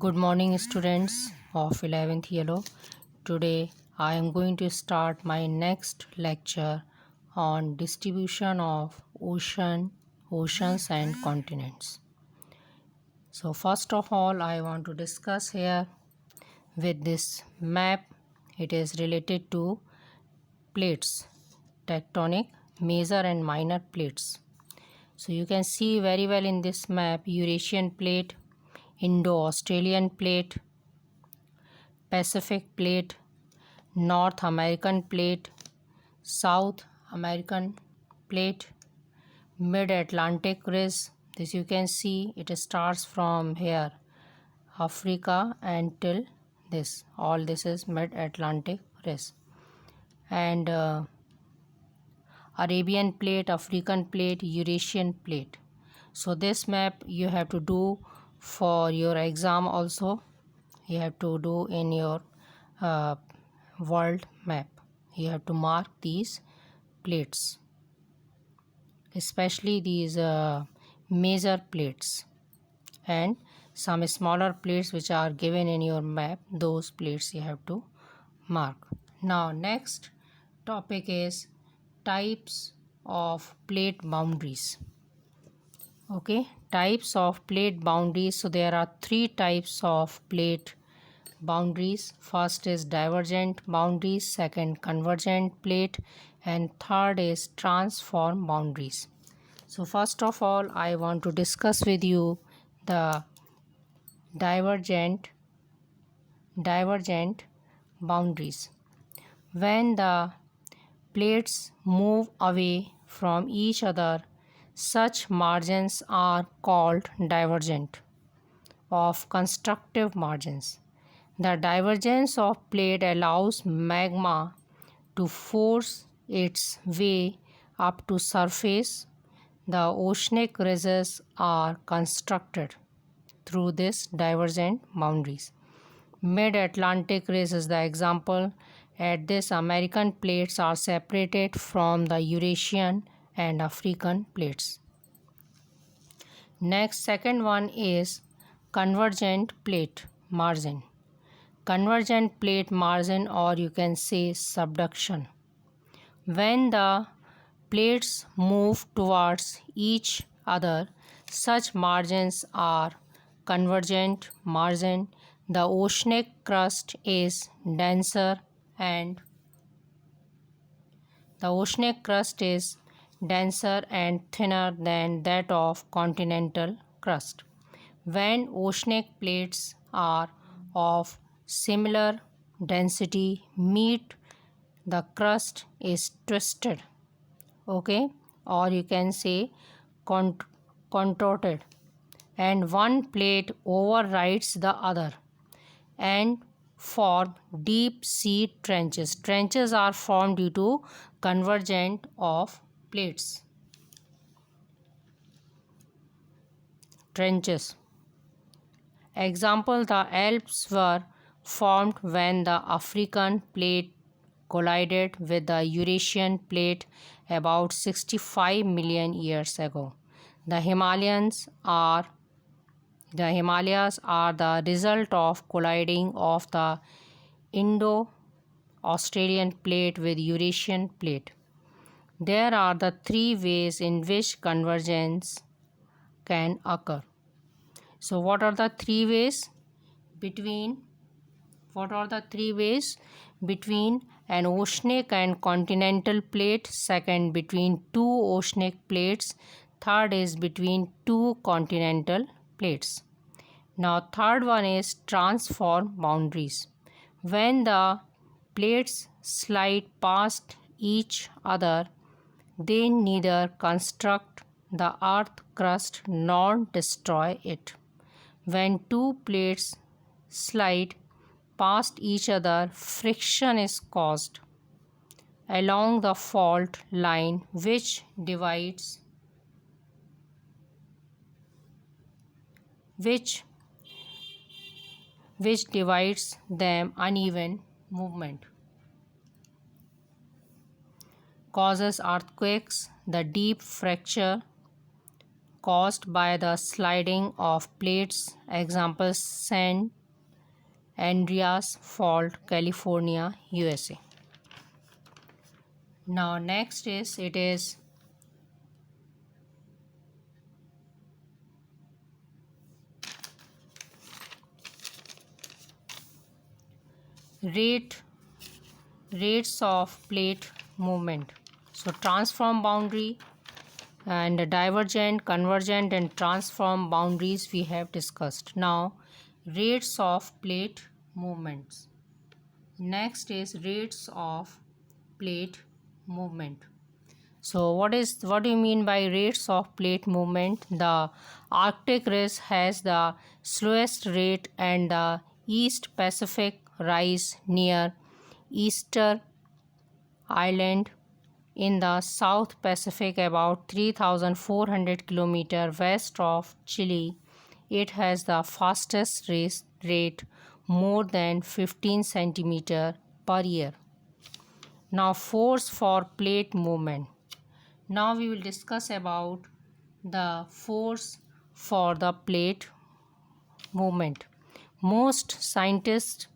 Good morning, students of 11th Yellow. Today, I am going to start my next lecture on distribution of oceans and continents. So, first of all, I want to discuss here with this map. It is related to plates, tectonic major and minor plates. So, you can see very well in this map Eurasian plate, Indo-Australian plate, Pacific plate, North American plate, South American plate, Mid-Atlantic ridge. This you can see it starts from here, Africa, until this. All this is Mid-Atlantic ridge. And Arabian plate, African plate, Eurasian plate. So this map you have to do for your exam also. You have to do in your uh, world map. You have to mark these plates, especially these major plates and some smaller plates which are given in your map. Those plates you have to mark. Now next topic is types of plate boundaries. Okay, types of plate boundaries. So there are three types of plate boundaries. First is divergent boundaries, second convergent plate, and third is transform boundaries. So first of all, I want to discuss with you the divergent boundaries. When the plates move away from each other, such margins are called divergent of constructive margins. The divergence of plate allows magma to force its way up to surface. The oceanic ridges are constructed through this divergent boundaries. Mid-Atlantic ridge is the example. At this, American plates are separated from the Eurasian and African plates. Next, second one is convergent plate margin. Convergent plate margin, or you can say subduction. When the plates move towards each other, such margins are convergent margin. The oceanic crust is denser and thinner than that of continental crust. When oceanic plates are of similar density meet, the crust is twisted, okay, or you can say contorted, and one plate overrides the other and form deep sea trenches. Trenches are formed due to convergence of plates. Trenches. Example, the Alps were formed when the African plate collided with the Eurasian plate about 65 million years ago. The Himalayas are the result of colliding of the Indo-Australian plate with Eurasian plate. There are the three ways in which convergence can occur. So what are the three ways between an oceanic and continental plate? Second, between two oceanic plates. Third is between two continental plates. Now third one is transform boundaries. When the plates slide past each other, they neither construct the earth crust nor destroy it. When two plates slide past each other, friction is caused along the fault line which divides them. Uneven movement causes earthquakes. The deep fracture caused by the sliding of plates. Examples: San Andreas Fault, California, USA. Now next is rates of plate movement. So transform boundary and divergent, convergent and transform boundaries we have discussed. Now rates of plate movements. Next is rates of plate movement. So what do you mean by rates of plate movement? The Arctic rise has the slowest rate and the East Pacific rise near Easter Island in the South Pacific about 3,400 km west of Chile. It has the fastest rate more than 15 cm per year. Now force for plate movement. Now we will discuss about the force for the plate movement. Most scientists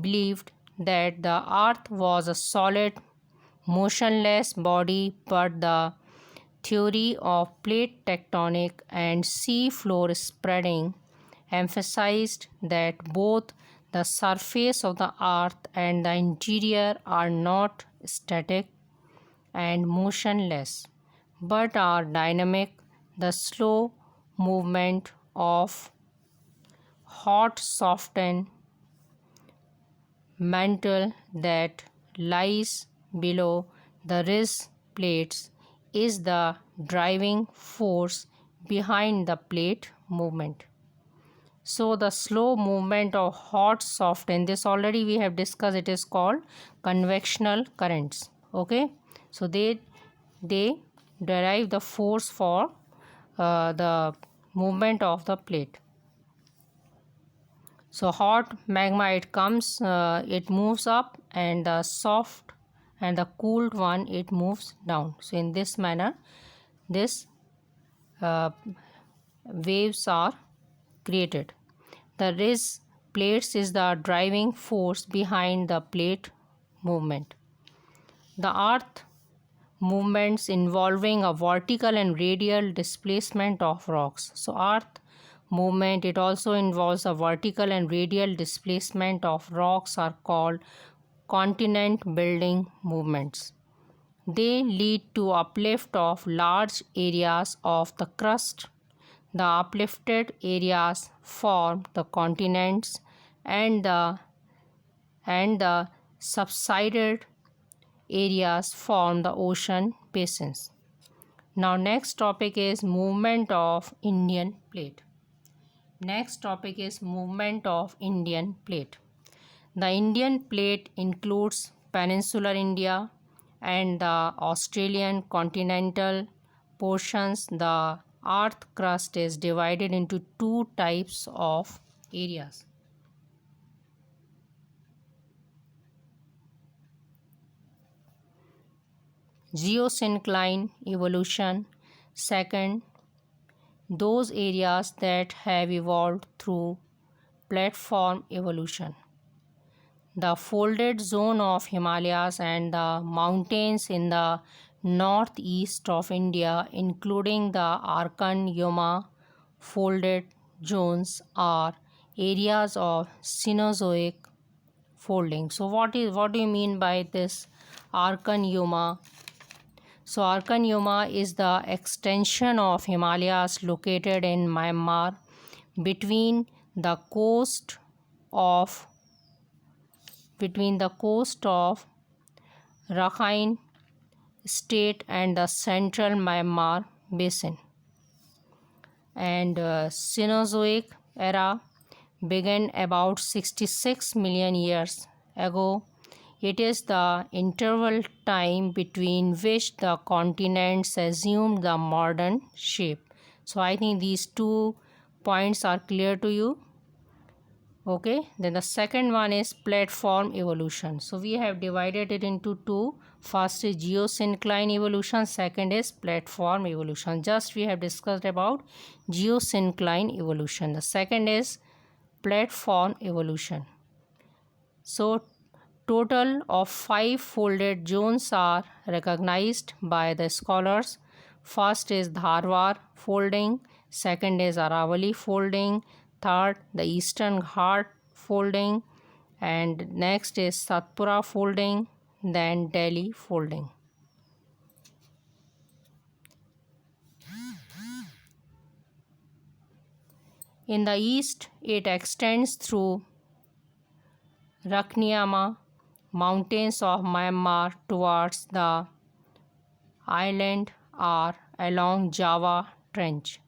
believed that the earth was a solid, motionless body, but the theory of plate tectonic and sea floor spreading emphasized that both the surface of the earth and the interior are not static and motionless, but are dynamic. The slow movement of hot softened mantle that lies below the ridge plates is the driving force behind the plate movement. So the slow movement of hot softened, this already we have discussed, it is called convectional currents. Okay, so they derive the force for the movement of the plate. So hot magma, it comes, it moves up, and the soft and the cooled one, it moves down. So in this manner this waves are created. The ridge plates is the driving force behind the plate movement. The earth movements involving a vertical and radial displacement of rocks. So earth movement, it also involves a vertical and radial displacement of rocks, are called continent building movements. They lead to uplift of large areas of the crust. The uplifted areas form the continents, and the subsided areas form the ocean basins. Now next topic is movement of Indian plate. Next topic is movement of Indian plate. The Indian plate includes peninsular India and the Australian continental portions. The earth crust is divided into two types of areas. Geosyncline evolution. Second, those areas that have evolved through platform evolution. The folded zone of Himalayas and the mountains in the northeast of India, including the Arkan Yoma folded zones, are areas of Cenozoic folding. So what do you mean by this Arkan Yoma? So Arkan Yoma is the extension of Himalayas located in Myanmar between the coast of Rakhine State and the central Myanmar basin. And Cenozoic era began about 66 million years ago. It is the interval time between which the continents assumed the modern shape. So I think these 2 points are clear to you. Okay, then the second one is platform evolution. So we have divided it into two. First is geosyncline evolution, second is platform evolution. Just we have discussed about geosyncline evolution. The second is platform evolution. So total of 5 folded zones are recognized by the scholars. First is Dharwar folding, second is Aravali folding, third the Eastern Ghat folding, and next is Satpura folding, then Delhi folding. In the east, it extends through Rakniama mountains of Myanmar towards the island or along Java Trench.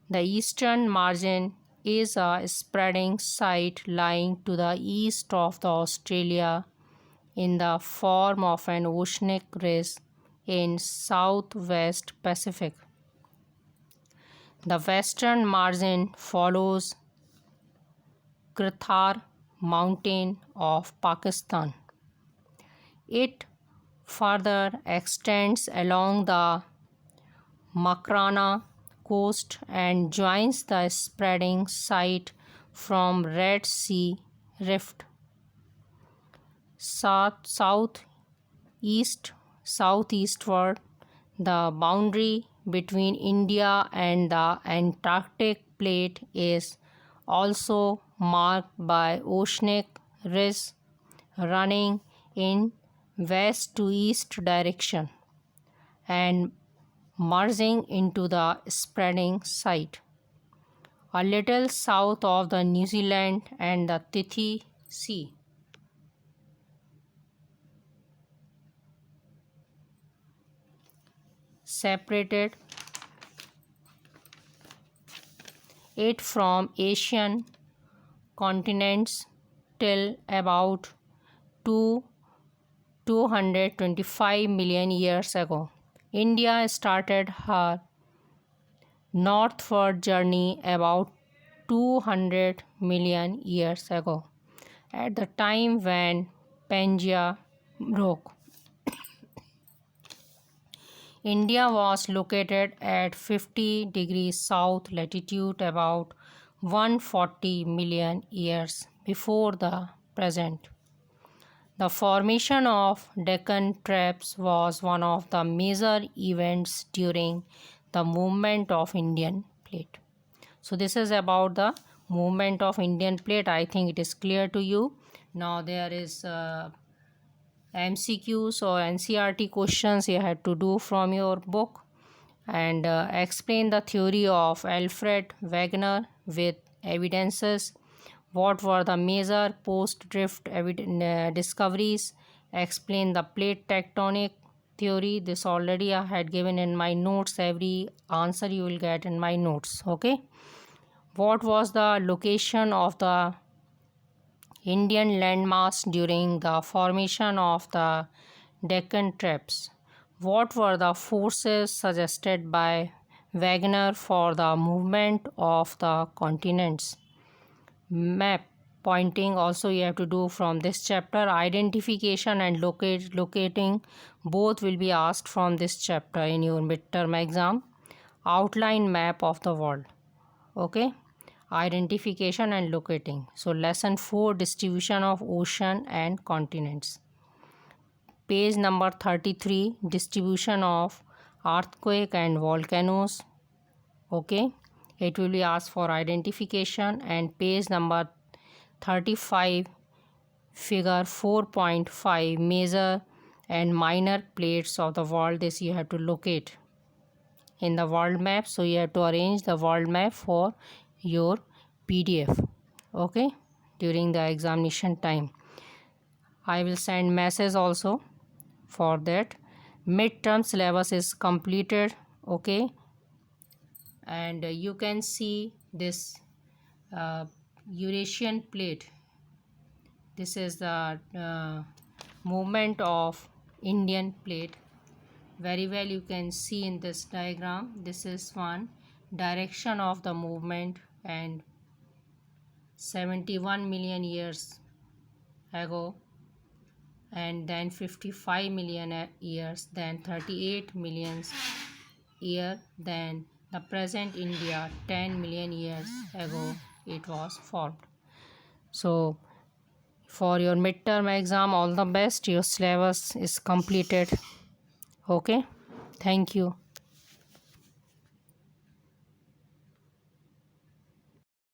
The eastern margin is a spreading site lying to the east of the Australia in the form of an oceanic ridge in southwest Pacific. The western margin follows Krithar mountain of Pakistan. It further extends along the Makrana coast and joins the spreading site from Red Sea Rift. Southeastward, the boundary between India and the Antarctic plate is also marked by oceanic ridge running in west to east direction and merging into the spreading site. A little south of the New Zealand and the Tithi Sea. Separated it from Asian continents till about 225 million years ago. India started her northward journey about 200 million years ago, at the time when Pangaea broke. India was located at 50 degrees south latitude about 140 million years before the present. The formation of Deccan Traps was one of the major events during the movement of Indian plate. So this is about the movement of Indian plate. I think it is clear to you. Now there is MCQs or NCERT questions you have to do from your book, and explain the theory of Alfred Wegener with evidences. What were the major post-drift discoveries? Explain the plate tectonic theory. This already I had given in my notes. Every answer you will get in my notes. Okay. What was the location of the Indian landmass during the formation of the Deccan Traps? What were the forces suggested by Wegener for the movement of the continents? Map pointing also you have to do from this chapter. Identification and locating both will be asked from this chapter in your midterm exam. Outline map of the world. Okay. Identification and locating. So lesson 4, distribution of ocean and continents. Page number 33, distribution of earthquake and volcanoes. Okay, it will be asked for identification. And page number 35, figure 4.5, major and minor plates of the world. This you have to locate in the world map. So you have to arrange the world map for your PDF. Okay, during the examination time I will send message also for that. Midterm syllabus is completed. Okay, and you can see this Eurasian plate. This is the movement of Indian plate. Very well you can see in this diagram. This is one direction of the movement, and 71 million years ago, and then 55 million years, then 38 million year, then the present India 10 million years ago it was formed. So for your midterm exam, all the best. Your syllabus is completed. Okay, thank you.